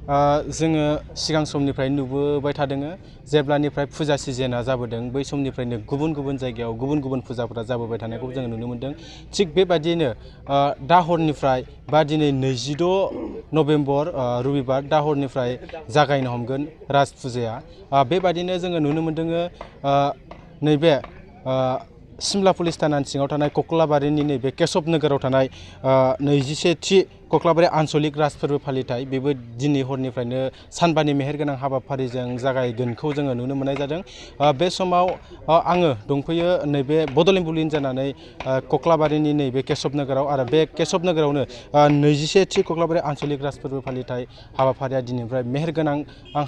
जोङो सिगां समनिफ्राय नुबोबाय थादों जेब्लानिफ्राय फुजा सिजेना जाबोदों बै समनिफ्रायनो गुबुन गुबुन जायगायाव गुबुन गुबुन फुजाफोरा जाबोबाय थानायखौ जोङो नुनो मोन्दों। थिग बेबायदिनो दा हरनिफ्राय बा दिनै 22 नभेम्बर रबिबार दा हरनिफ्राय जागायनो हमगोन राज फुजाया। बेबायदिनो जोङो नुनो मोन्दों नैबे सिमला पुलिस थानानि सिङाव थानाय कक्लाबारिनि नैबे केशब नोगोराव थानाय 21थि कक्लाबारि आनसलिक राज फोरबो फालिथाय बेबो दिनै हरनिफ्रायनो सानबानि मेहेरगोनां हाबाफारिजों जागायगोनखौ जोङो नुनो मोननाय जादों। बे समाव आङो दंफैयो नैबे बड'लेण्ड बुब्लिन जानानै कक्लाबारिनि नैबे केशब नोगोराव आरो बे केशब नोगोरावनो 21थि कक्लाबारि आनसलिक राज फोरबो फालिथाय हाबाफारिया दिनैनिफ्राय मेहेरगोनां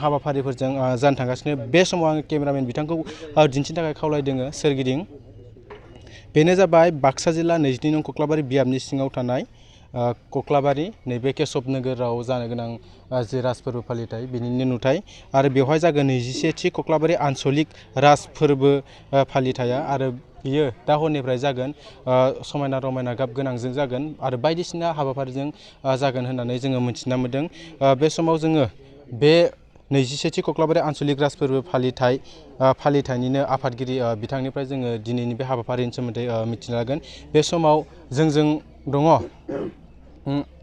हाबाफारिफोरजों जानो थांगासिनो। बे समाव आङो केमेरामेन बिथांखौ दिन्थिनो थाखाय खावलायदों सोरगिदिं। बेनो जाबाय बाक्सा जिल्ला 22 नं कक्लाबारि बियाबनि सिङाव थानाय कक्लाबारि नैबे केशब नोगोराव जानो गोनां जि राज फोरबो फालिथाय बिनिनो नुथाय आरो बेवहाय जागोन 21थि कक्लाबारि आनसलिक राज फोरबो फालिथाया आरो बियो दा हरनिफ्राय जागोन समायना रमायना गाब गोनांजों जागोन आरो बायदिसिना हाबाफारिजों जागोन होननानै जोङो मिथिना मोन्दों। बे समाव जोङो बे 21थि कक्लाबारि आनसलिक राज फोरबो फालिथायनिनो आफादगिरि बिथांनिफ्राय जोङो दिनैनि बे हाबाफारिनि सोमोन्दै मिथिनो लागोन। बे समाव जोंजों दङ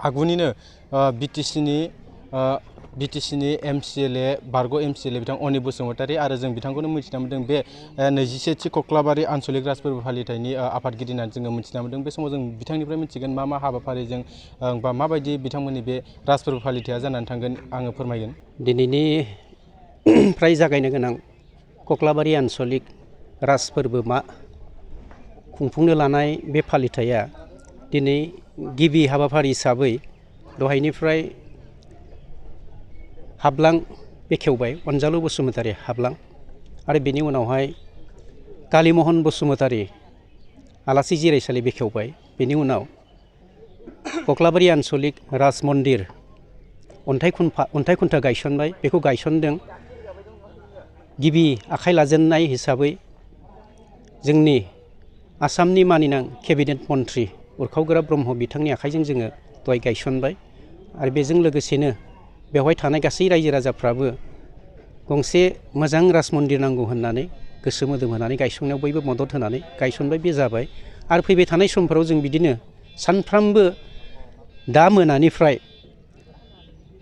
आगुनिनो बिटिसिनि MCLA बारग' MCLA बिथां अनिल बसुमतारी आरो जों बिथांखौनो मिथिना मोन्दों बे 21थि कक्लाबारि आनसलिक राज फोरबो फालिथायनि आफादगिरि होननानै जोङो मिथिना मोन्दों। बे समाव जों बिथांनिफ्राय मिथिगोन मा मा हाबाफारिजों बा माबायदि बिथांमोननि बे राज फोरबो फालिथाया जानानै थांगोन आङो फोरमायगोन। दिनैनि फ्राय जागायनो गोनां कक्लाबारि आनसलिक राज फोरबो खुंफुंनो लानाय बे फालिथाया दिनै गिबि हाबाफारि हिसाबै दहायनिफ्राय हाब्लां बेखेवबाय अनजालु बसुमतारी हाब्लां आरो बेनि उनावहाय कालिमहन बसुमतारी आलासि जिरायसालि बेखेवबाय। बेनि उनाव कक्लाबारि आनसलिक राज मन्दिर अन्थाइ खुन्था गायसनबाय, बेखौ गायसनदों। गिबि आखाइ लाजेननाय हिसाबै जोंनि आसामनि मानिनां केबिनेट मन्त्रि उरखाव ब्रह्म बिथांनि आखाइजों जोङो दहाय गायसनबाय आरो बेजों लोगोसेनो बेवहाय थानाय गासै रायजो राजाफ्राबो गंसे मोजां राज मन्दिर नांगौ होननानै गोसो मोदोम होनानै गायसननायाव बयबो मदद होनानै गायसनबाय, बे जाबाय। आरो फैबाय थानाय समफोराव जों बिदिनो सानफ्रामबो दा मोनानिफ्राय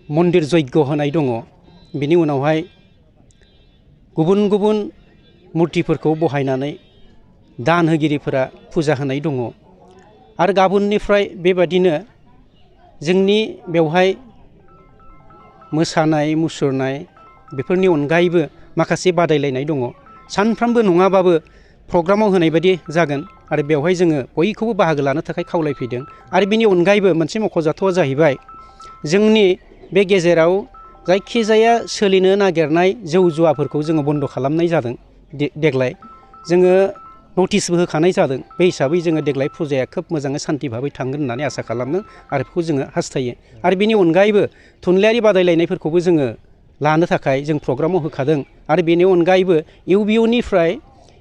मन्दिर जयग होनाय दङ। बिनि उनावहाय गुबुन गुबुन मुर्तिफोरखौ बहायनानै दान होगिरिफोरा फुजा होनाय दङ आरो गाबोननिफ्राय बेबादिनो जोंनि बेवहाय मोसानाय मुसुरनाय बेफोरनि अनगायैबो माखासे बादायलायनाय दङ। सानफ्रामबो नङाबाबो प्रग्रामाव होनाय बायदि जागोन आरो बेवहाय जोङो बयखौबो बाहागो लानो थाखाय खावलायफैदों। आरो बेनि अनगायैबो मोनसे मख'जाथावआ जाहैबाय जोंनि बे गेजेराव जायखिजाया सोलिनो नागिरनाय जौ जुवाफोरखौ जोङो बन्द' खालामनाय जादों। देग्लाय जोङो नटिसबो होखानाय जादों। बे हिसाबै जोङो देग्लाय फुजाया खोब मोजाङै सान्थि भाबै थांगोन होननानै आसा खालामदों आरो बेखौ जोङो हास्थायो। आरो बेनि अनगायैबो थुनलाइयारि बादायलायनायफोरखौबो जोङो लानो थाखाय जों प्रग्रामाव होखादों आरो बेनि अनगायैबो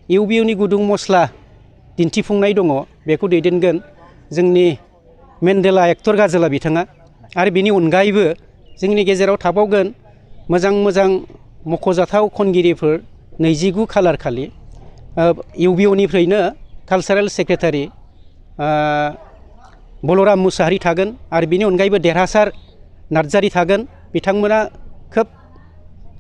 इउबिअनि गुदुं मस्ला दिन्थिफुंनाय दङ, बेखौ दैदेनगोन जोंनि मेन्डेला एक्टर गाजोला बिथाङा। आरो बेनि अनगायैबो जोंनि गेजेराव थाबावगोन मोजां मोजां मख'जाथाव खनगिरिफोर 29 खालार खालि इउबिअनिफ्रायनो कालचारेल सेक्रेटारि बलराम मुसाहारि थागोन आरो बेनि अनगायैबो देरहासार नार्जारि थागोन। बिथांमोना खोब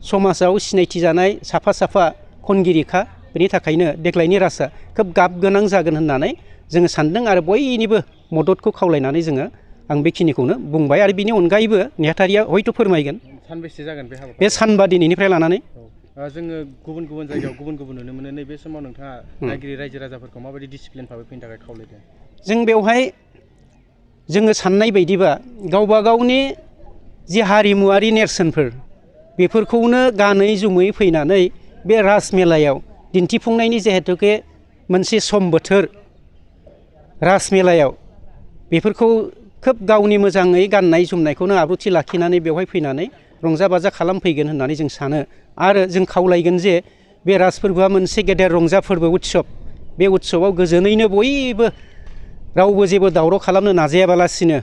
समाजाव सिनायथि जानाय साफा खनगिरिखा। बेनि थाखायनो देग्लायनि रासआ खोब गाब गोनां जागोन होननानै जोङो सान्दों आरो बयनिबो मददखौ खावलायनानै आं बेखिनिखौनो बुंबाय। आरो बेनि अनगायैबो नेहाथारिया हयथ' फोरमायगोन। सानबेसे जागोन बे हाबाफारिया? बे सानबा दिनैनिफ्राय लानानै जोङो गुबुन गुबुन जायगायाव गुबुन गुबुन नुनो मोनो। नैबे समाव नोंथाङा नायगिरि रायजो राजाफोरखौ माबायदि डिसिप्लिन भाबै फैनो थाखाय खावलायदों? जों बेवहाय जोङो साननाय बायदिबा गावबा गावनि जि हारिमुवारि नेरसोनफोर बेफोरखौनो गानै जुमै फैनानै बे राजमेलायाव दिन्थिफुंनायनि जिहेथुके मोनसे सम बोथोर राजमेलायाव बेफोरखौ खोब गावनि मोजाङै गाननाय जोमनायखौनो आब्रुथि लाखिनानै बेवहाय फैनानै रंजा बाजा खालामफैगोन होननानै जों सानो। आरो जों खावलायगोन जे बे राज फोरबोआ मोनसे गेदेर रंजा फोरबो उत्सब। बे उत्सबआव गोजोनैनो बयबो रावबो जेबो दावराव खालामनो नाजायाबालासिनो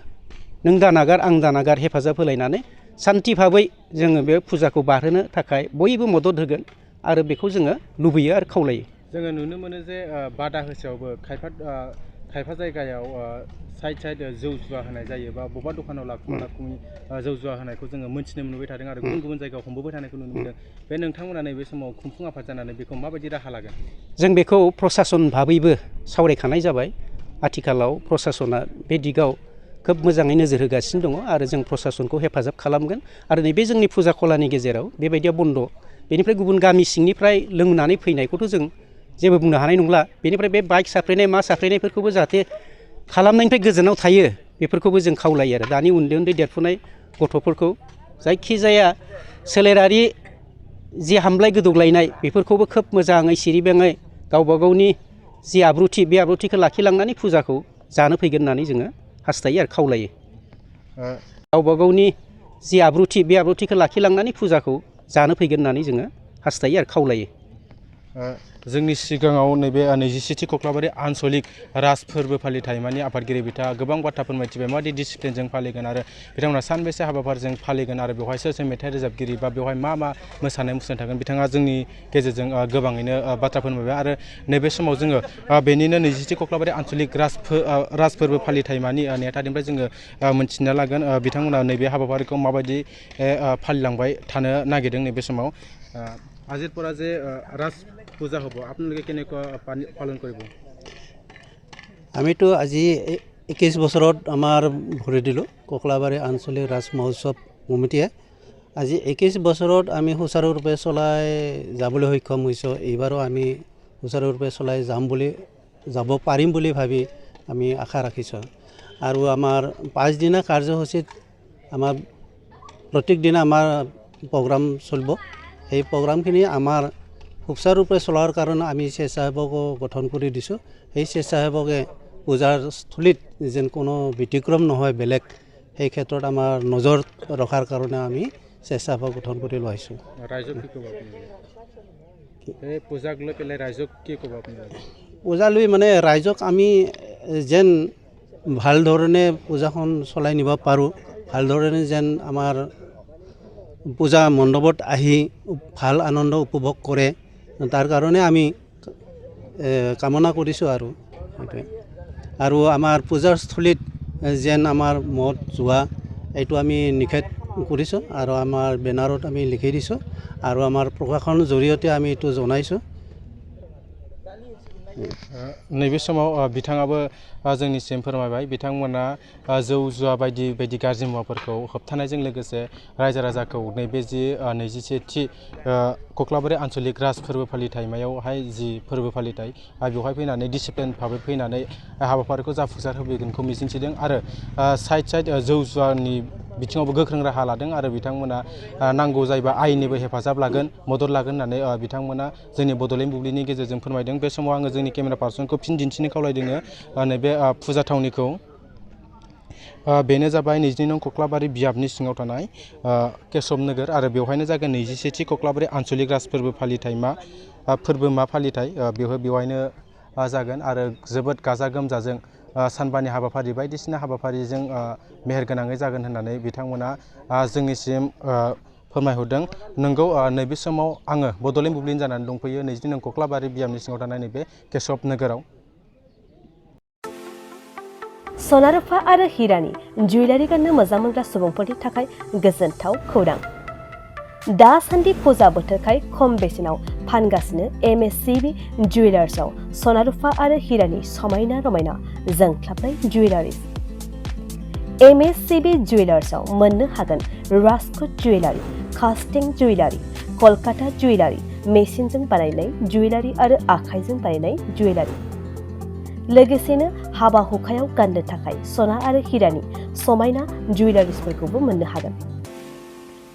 नों दानागार आं दानागार हेफाजाब होलायनानै सान्थि भाबै जोङो बे फुजाखौ बारहोनो थाखाय बयबो मदद होगोन आरो बेखौ जोङो लुबैयो आरो खावलायो। जोङो नुनो मोनो जे बादा होसेयावबो खायफा जायगायाव साइड जौ जुवा होनाय जायो बा बबेबा दखानाव लाखुमा लाखुमि जौ जुवा होनायखौ जोङो मोन्थिनो मोनबाय थादों आरो गुबुन गुबुन जायगायाव हमबोबाय थानायखौ नुनो मोनदों। बे नोंथांमोना नैबे समाव खुंफुं आफाद जानानै बेखौ माबायदि राहा लागोन? जों बेखौ प्रसासन भाबैबो सावरायखानाय जाबाय। आथिखालाव प्रसासना बे दिगाव खोब मोजाङै नोजोर होगासिनो दङ आरो जों प्रसासनखौ हेफाजाब खालामगोन आरो नैबे जोंनि फुजा खलानि गेजेराव बेबायदिया बन्द'। बेनिफ्राय गुबुन गामि सिंनिफ्राय लोंनानै फैनायखौथ' जों जेबो बुंनो हानाय नंला। बेनिफ्राय बे बाइक साफ्रेनाय मा साफ्रेनायफोरखौबो जाहाथे खालामनायनिफ्राय गोजानाव थायो बेफोरखौबो जों खावलायो आरो दानि उन्दै उन्दै देरफुनाय गथ'फोरखौ जायखिजाया सोलेरारि जि हामलाय गोदौग्लायनाय बेफोरखौबो खोब मोजाङै सिरिबेङै गावबा गावनि जि आब्रुथि बे आब्रुथिखौ लाखिलांनानै फुजाखौ जानो फैगोन होननानै जोङो हास्थायो आरो खावलायो। गावबा गावनि जि आब्रुथि बे आब्रुथिखौ लाखिलांनानै फुजाखौ जानो फैगोन होननानै जोङो हास्थायो आरो खावलायो। जोंनि सिगाङाव नैबे 27थि कख्लाबारि आनसलिक राज फोरबो फालिथाय मानि आफादगिरि बिथाङा गोबां बाथ्रा फोरमायथिबाय माबायदि डिसिप्लिनजों फालिगोन आरो बिथांमोना सानबेसे हाबाफारिजों फालिगोन आरो बेवहाय सोर सोर मेथाइ रोजाबगिरि बा बेवहाय मा मोसानाय मुसुरनाय थागोन बिथाङा जोंनि गेजेरजों गोबाङैनो बाथ्रा फोरमायबाय आरो नैबे समाव जोङो बेनिनो 27थि कख्लाबारि आनसलिक राज फोरबो फालिथाय मानि नेहाथारिनिफ्राय जोङो मोनथिना लागोन बिथांमोना नैबे हाबाफारिखौ माबायदि फालिलांबाय थानो नागिरदों नैबे समाव। আজিৰ পৰা যে ৰাজ পূজা হ'ব আপোনালোকে কেনেকুৱা পালন কৰিব? আমিতো আজি 21 বছৰত আমাৰ ভৰি দিলোঁ ককলাবাৰী আঞ্চলিক ৰাজ মহোৎসৱ কমিটিয়ে। আজি 21 বছৰত আমি সুচাৰুৰূপে চলাই যাবলৈ সক্ষম হৈছোঁ। এইবাৰো আমি সুচাৰুৰূপে চলাই যাব পাৰিম বুলি ভাবি আমি আশা ৰাখিছোঁ। আৰু আমাৰ 5 দিনা কাৰ্যসূচীত আমাৰ প্ৰত্যেক দিনা আমাৰ প্ৰগ্ৰাম চলিব। এই প্ৰগ্ৰামখিনি আমাৰ সুচাৰুৰূপে চলাৰ কাৰণে আমি স্বেচ্ছাসেৱকো গঠন কৰি দিছোঁ। সেই স্বেচ্ছাসেৱকে পূজাৰ স্থলীত যেন কোনো ব্যতিক্ৰম নহয় বেলেগ সেই ক্ষেত্ৰত আমাৰ নজৰ ৰখাৰ কাৰণে আমি স্বেচ্ছাসেৱক গঠন কৰি লৈছোঁ। ৰাইজক কি ক'ব আপোনালোকে? এই পূজাক লৈ পেলাই ৰাইজক কি ক'ব আপোনালোকে? পূজা লৈ মানে ৰাইজক আমি যেন ভাল ধৰণে পূজাখন চলাই নিব পাৰোঁ, ভাল ধৰণে যেন আমাৰ পূজা মণ্ডপত আহি ভাল আনন্দ উপভোগ কৰে তাৰ কাৰণে আমি কামনা কৰিছোঁ আৰু সেইটোৱে। আৰু আমাৰ পূজাস্থলীত যেন আমাৰ মদ জুৱা এইটো আমি নিষেধ কৰিছোঁ আৰু আমাৰ বেনাৰত আমি লিখি দিছোঁ আৰু আমাৰ প্ৰশাসনৰ জৰিয়তে আমি এইটো জনাইছোঁ। नैबे समाव बिथाङाबो जोंनिसिम फोरमायबाय बिथांमोना जौ जुवा बायदि बायदि गाज्रि मुवाफोरखौ होबथानायजों लोगोसे रायजो राजाखौ नैबे जि 27थि कख्लाबारि आनसलिक राज फोरबो फालिथायमायावहाय जि फोरबो फालिथाय बेवहाय फैनानै डिसिप्लिन भाबै फैनानै हाबाफारिखौ जाफुंसार होफैगोनखौ मिजिंथिदों आरो साइड जौ जुवानि बिथिङावबो गोख्रों राहा लादों आरो बिथांमोना नांगौ जायोबा आयेननिबो हेफाजाब लागोन मदद लागोन होननानै बिथांमोना जोंनि बड'लेण्ड बुब्लिनि गेजेरजों फोरमायदों। बे समाव आङो जोंनि केमेरा पार्सनखौ फिन दिन्थिनो खावलायदों नैबे फुजा थावनिखौ बेनो जाबाय 22 नं कख्लाबारि बियाबनि सिङाव थानाय केशब नोगोर आरो बेवहायनो जागोन 27थि कख्लाबारि आनसलिक राज फोरबो फालिथाय बेवहायनो जागोन आरो जोबोद गाजा गोमजाजों सानबानि हाबाफारि बायदिसिना हाबाफारिजों मेहेरगोनाङै जागोन होननानै बिथांमोना जोंनिसिम फोरमायहरदों। नंगौ नैबे समाव आङो बड'लेण्ड बुब्लिनि जानानै दंफैयो 22 नं कख्लाबारि बियाबनि सिङाव थानाय नैबे केशब नोगोराव। सना रुफा आरो हिरानि जुवेलारि गाननो मोजां मोनग्रा सुबुंफोरनि थाखाय गोजोनथाव खौरां। दासान्दि फुजा बोथोरखाय खम बेसेनाव फानगासिनो MSCB जुवेलार्सआव सना रुफा आरो हिरानि समायना रमायना जोंख्लाबनाय जुवेलारिज। MSCB जुवेलार्सआव मोननो हागोन राजकोट जुवेलारि, कास्टिं जुवेलारि, कलकाता जुवेलारि, मेसिनजों बानायनाय जुवेलारि आरो आखाइजों बानायनाय जुवेलारि। लोगोसेनो हाबा हुखायाव गाननो थाखाय सना आरो हिरानि समायना जुवेलारिसफोरखौबो मोननो हागोन।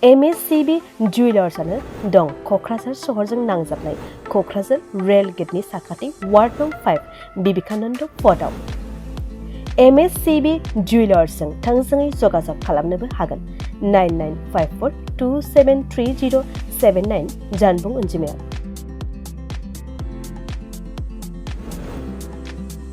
MSCB जुवेलार्सआनो दं क'क्राझार सहरजों नांजाबनाय क'क्राझार रेल गेटनि साखाथि वार्ड नं 5 बिबेकानन्द पथआव। MSCB जुवेलार्सजों थोंजोङै जगाजग खालामनोबो हागोन 9954273079 जानबुं अनजिमायाव।